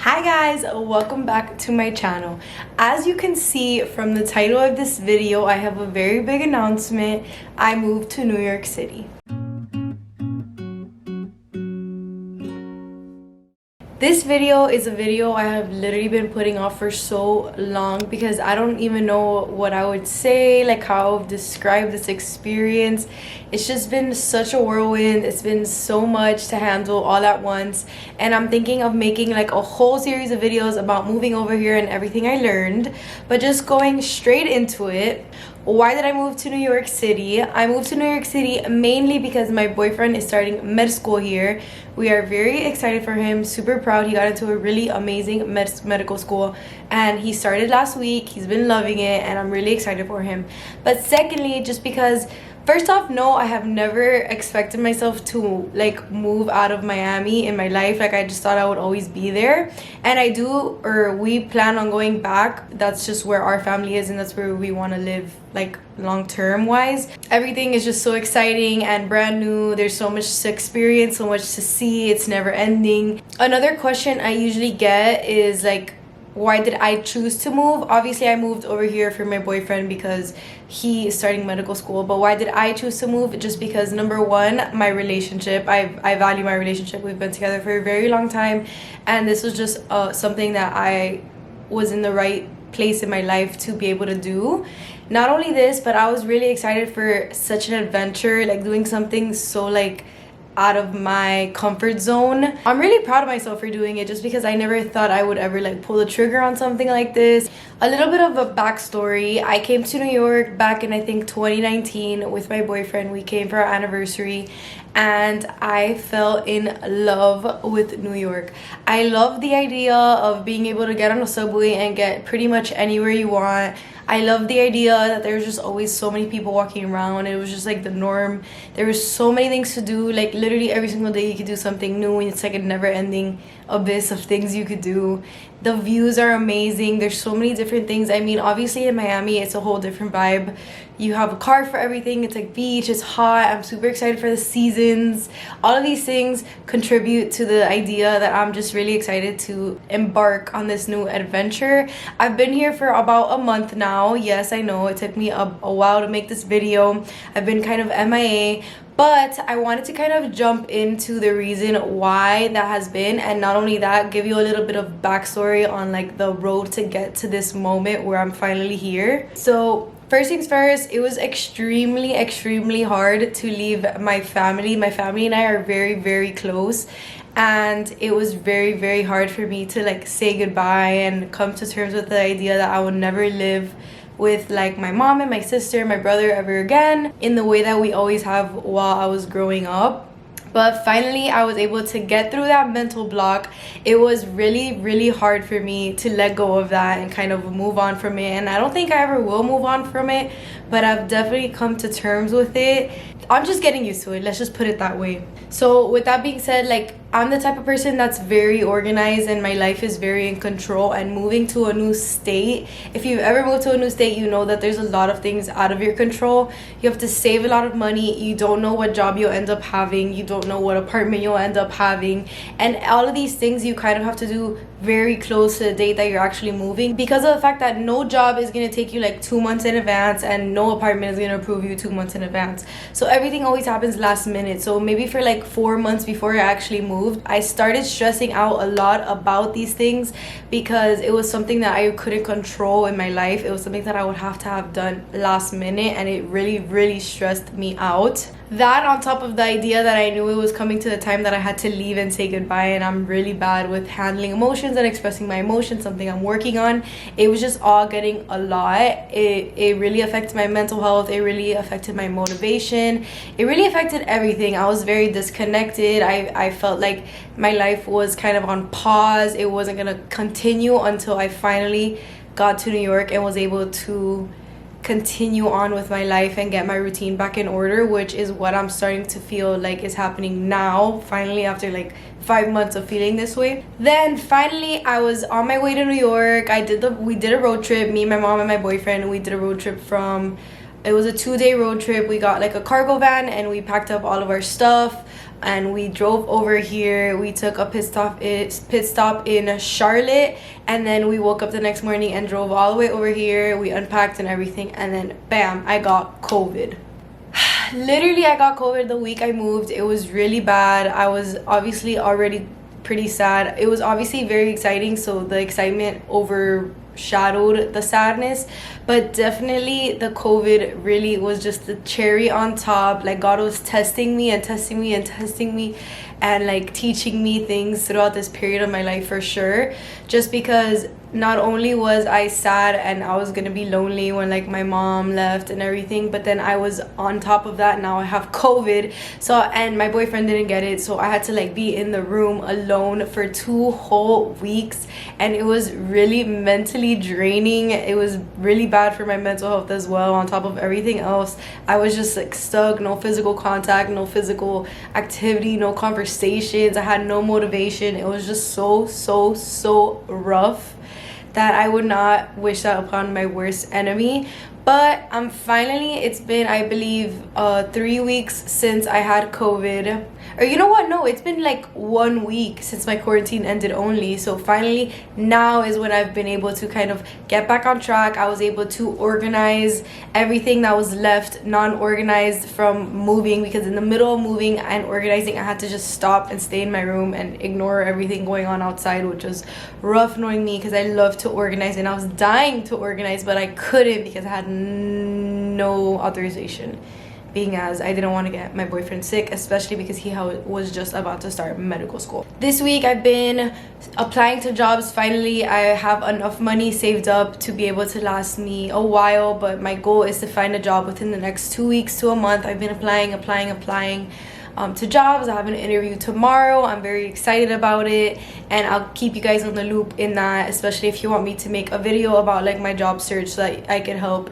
Hi guys, welcome back to my channel. As you can see from the title of this video, I have a very big announcement. I moved to New York City. This video is a video I have literally been putting off for so long because I don't even know what I would say, like how I would describe this experience. It's just been such a whirlwind. It's been so much to handle all at once, and I'm thinking of making like a whole series of videos about moving over here and everything I learned. But just going straight into it, why did I move to New York City? I moved to New York City mainly because my boyfriend is starting med school here. We are very excited for him, super proud. He got into a really amazing medical school and he started last week. He's been loving it and I'm really excited for him. But secondly, just because first off, no, I have never expected myself to like move out of Miami in my life. Like I just thought I would always be there, and I do, or we plan on going back. That's just where our family is and that's where we want to live, like long-term wise. Everything is just so exciting and brand new. There's so much to experience, so much to see. It's never ending. Another question I usually get is like, why did I choose to move? Obviously I moved over here for my boyfriend because he is starting medical school. But why did I choose to move? Just because, number one, my relationship. I value my relationship. We've been together for a very long time, and this was just something that I was in the right place in my life to be able to do. Not only this, but I was really excited for such an adventure, like doing something so like out of my comfort zone. I'm really proud of myself for doing it just because I never thought I would ever like pull the trigger on something like this. A little bit of a backstory. I came to New York back in I think 2019 with my boyfriend. We came for our anniversary and I fell in love with New York. I love the idea of being able to get on a subway and get pretty much anywhere you want. I love the idea that there's just always so many people walking around. It was just like the norm. There was so many things to do. Like literally every single day you could do something new, and it's like a never-ending abyss of things you could do. The views are amazing. There's so many different things. I mean, obviously in Miami it's a whole different vibe. You have a car for everything. It's like beach, it's hot. I'm super excited for the seasons. All of these things contribute to the idea that I'm just really excited to embark on this new adventure. I've been here for about a month now. Yes, I know it took me a while to make this video. I've been kind of MIA, but I wanted to kind of jump into the reason why that has been, and not only that, give you a little bit of backstory on like the road to get to this moment where I'm finally here. So first things first, it was extremely hard to leave my family. My family and I are very close, and it was very hard for me to like say goodbye and come to terms with the idea that I would never live with like my mom and my sister, my brother ever again in the way that we always have while I was growing up. But finally I was able to get through that mental block. It was really hard for me to let go of that and kind of move on from it, and I don't think I ever will move on from it, but I've definitely come to terms with it. I'm just getting used to it, let's just put it that way. So with that being said, like I'm the type of person that's very organized and my life is very in control, and moving to a new state, if you've ever moved to a new state, you know that there's a lot of things out of your control. You have to save a lot of money. You don't know what job you'll end up having. You don't know what apartment you'll end up having, and all of these things you kind of have to do very close to the date that you're actually moving, because of the fact that no job is going to take you like 2 months in advance and no apartment is going to approve you 2 months in advance. So everything always happens last minute. So maybe for like 4 months before I actually moved, I started stressing out a lot about these things because it was something that I couldn't control in my life. It was something that I would have to have done last minute, and it really stressed me out. That on top of the idea that I knew it was coming to the time that I had to leave and say goodbye, and I'm really bad with handling emotions and expressing my emotions, something I'm working on. It was just all getting a lot. It really affected my mental health. It really affected my motivation. It really affected everything. I was very disconnected. I felt like my life was kind of on pause. It wasn't gonna continue until I finally got to New York and was able to continue on with my life and get my routine back in order, which is what I'm starting to feel like is happening now, finally, after like 5 months of feeling this way. Then finally I was on my way to New York. We did a road trip, me, my mom, and my boyfriend. We did a road trip from, it was a 2-day road trip. We got like a cargo van and we packed up all of our stuff. and we drove over here. We took a pit stop in Charlotte, and then we woke up the next morning and drove all the way over here. We unpacked and everything, and then bam, I got COVID. Literally, I got COVID the week I moved. It was really bad. I was obviously already pretty sad. It was obviously very exciting, so the excitement overshadowed the sadness, but definitely the COVID really was just the cherry on top. Like, God was testing me and testing me and testing me, and like teaching me things throughout this period of my life, for sure. Just because not only was I sad and I was gonna be lonely when like my mom left and everything, but then I was on top of that, now I have COVID. So, and my boyfriend didn't get it, so I had to like be in the room alone for 2 whole weeks, and it was really mentally draining. It was really bad for my mental health as well. On top of everything else, I was just like stuck. No physical contact, no physical activity, no conversations. I had no motivation. It was just so rough that I would not wish that upon my worst enemy. But I'm finally, it's been, I believe, 3 weeks since I had COVID. Or you know what, no, it's been like 1 week since my quarantine ended only. So finally, now is when I've been able to kind of get back on track. I was able to organize everything that was left non-organized from moving, because in the middle of moving and organizing, I had to just stop and stay in my room and ignore everything going on outside, which was rough knowing me, because I love to organize and I was dying to organize, but I couldn't because I had no authorization, being as I didn't want to get my boyfriend sick, especially because he was just about to start medical school. This week I've been applying to jobs. Finally, I have enough money saved up to be able to last me a while, but my goal is to find a job within the next 2 weeks to a month. I've been applying to jobs. I have an interview tomorrow. I'm very excited about it, and I'll keep you guys on the loop in that, especially if you want me to make a video about like my job search, so that I can help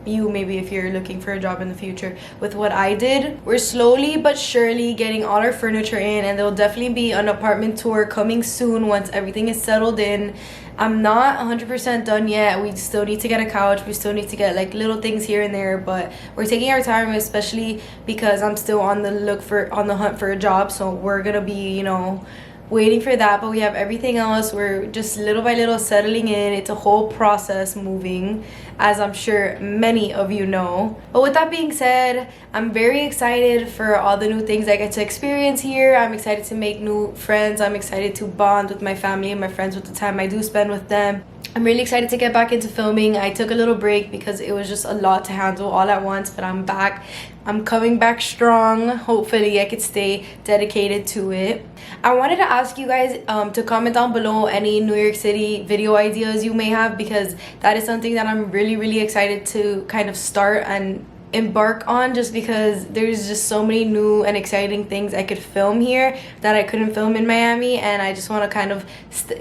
you, maybe if you're looking for a job in the future, with what I did. We're slowly but surely getting all our furniture in, and there'll definitely be an apartment tour coming soon once everything is settled in. I'm not 100% done yet. We still need to get a couch. We still need to get like little things here and there, but we're taking our time, especially because I'm still on the hunt for a job. So we're gonna be, you know, waiting for that. But we have everything else. We're just little by little settling in. It's a whole process moving, as I'm sure many of you know. But with that being said, I'm very excited for all the new things I get to experience here. I'm excited to make new friends. I'm excited to bond with my family and my friends with the time I do spend with them. I'm really excited to get back into filming. I took a little break because it was just a lot to handle all at once, but I'm back. I'm coming back strong. Hopefully I could stay dedicated to it. I wanted to ask you guys to comment down below any New York City video ideas you may have, because that is something that I'm really excited to kind of start and embark on, just because there's just so many new and exciting things I could film here that I couldn't film in Miami, and I just want to kind of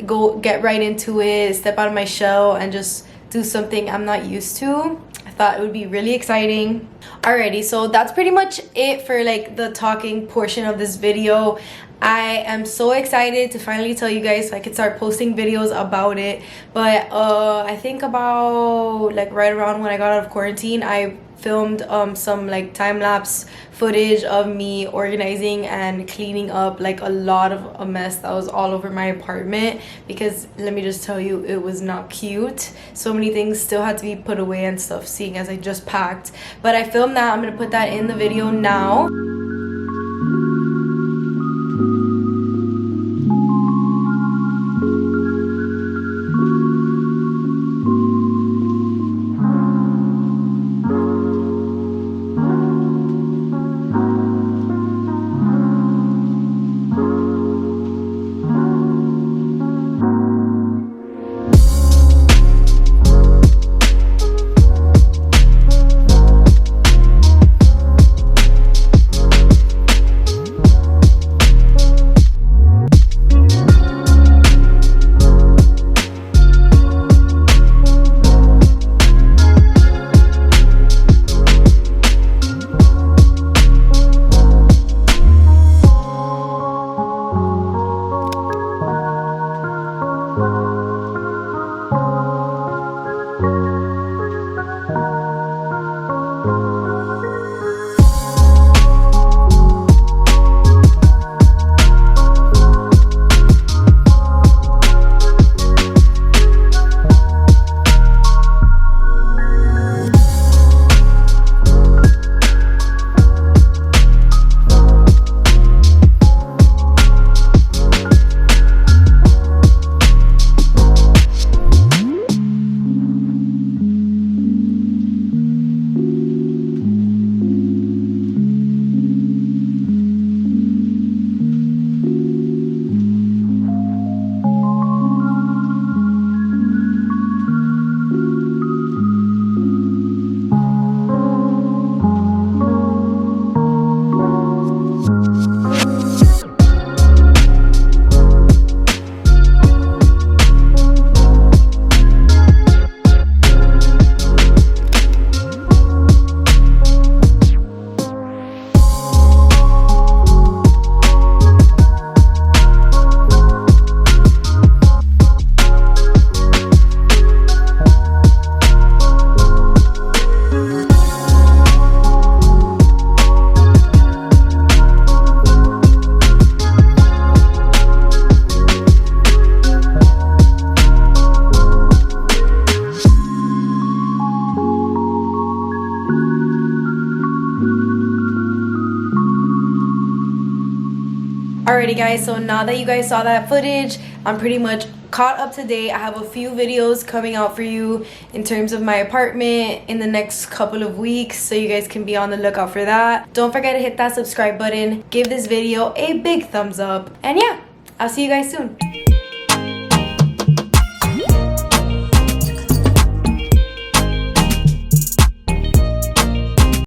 go get right into it, step out of my shell, and just do something I'm not used to. I thought it would be really exciting. Alrighty, so that's pretty much it for like the talking portion of this video. I am so excited to finally tell you guys so I could start posting videos about it. But I think about like right around when I got out of quarantine, I filmed some like time-lapse footage of me organizing and cleaning up like a lot of a mess that was all over my apartment, because let me just tell you, it was not cute. So many things still had to be put away and stuff, seeing as I just packed. But I filmed that. I'm gonna put that in the video now. Alrighty guys, so now that you guys saw that footage, I'm pretty much caught up to date. I have a few videos coming out for you in terms of my apartment in the next couple of weeks, so you guys can be on the lookout for that. Don't forget to hit that subscribe button, give this video a big thumbs up, and yeah, I'll see you guys soon.